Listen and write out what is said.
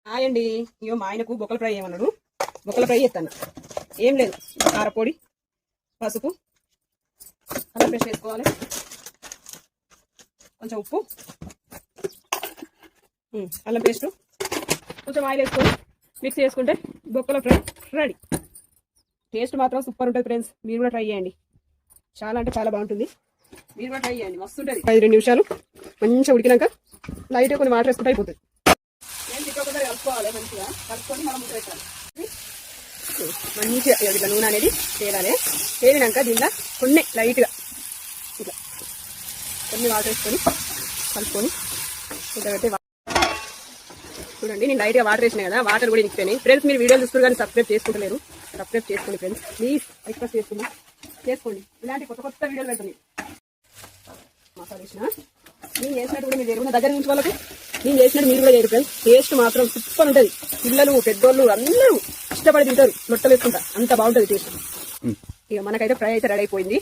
Hi అండి. ఇగో మా ఆయనకు బొక్కల ఫ్రై ఏమన్నాడు. బొక్కల ఫ్రై చేస్తాను. ఏం లేదు, కారపొడి, పసుపు, అల్లం పేస్ట్ వేసుకోవాలి, కొంచెం ఉప్పు, అల్లం పేస్ట్, కొంచెం ఆయిల్ వేసుకొని మిక్స్ చేసుకుంటే బొక్కల ఫ్రై రెడీ. టేస్ట్ మాత్రం సూపర్ ఉంటుంది ఫ్రెండ్స్. మీరు కూడా ట్రై చేయండి. చాలా అంటే చాలా బాగుంటుంది. మీరు కూడా ట్రై చేయండి, మస్తు ఉంటుంది. 5-2 నిమిషాలు మంచిగా ఉడికినాక లైట్గా కొన్ని వాటర్ వేసుకుంటే అయిపోతుంది. కలుపుకోవాలి, మంచిగా కలుపుకొని మనం ముద్ద పెట్టాలి. మంచిగా ఇట్లా నూనె అనేది తేలాలి. తేలినాక దీనిలో కొన్ని లైట్గా ఇట్లా కొన్ని వాటర్ వేసుకొని కలుపుకొని ముద్ద పెట్టి చూడండి. నేను లైట్గా వాటర్ వేసినా కదా, వాటర్ కూడా ఇంకిపోయినాయి. ఫ్రెండ్స్ మీరు వీడియోలు చూస్తారు కానీ సబ్స్క్రైబ్ చేసుకుంటలేరు. సబ్స్క్రైబ్ చేసుకోండి ఫ్రెండ్స్, ప్లీజ్ రిక్వెస్ట్ చేసుకోండి. ఇలాంటి కొత్త కొత్త వీడియోలు పెడుతుంది. మసాలా వేసిన నేను చేసినట్టు కూడా మీరు ఎరుగున దగ్గర నుంచి వాళ్ళకు నేను చేసినట్టు మీరు కూడా చేయరు ఫ్రెండ్స్. టేస్ట్ మాత్రం సూపర్ ఉంటుంది. పిల్లలు పెద్దోళ్ళు అందరూ ఇష్టపడి తింటారు. లొట్టలు వేసుకుంటా, అంత బాగుంటుంది టేస్ట్. ఇక మనకైతే ఫ్రై అయితే రెడీ అయిపోయింది.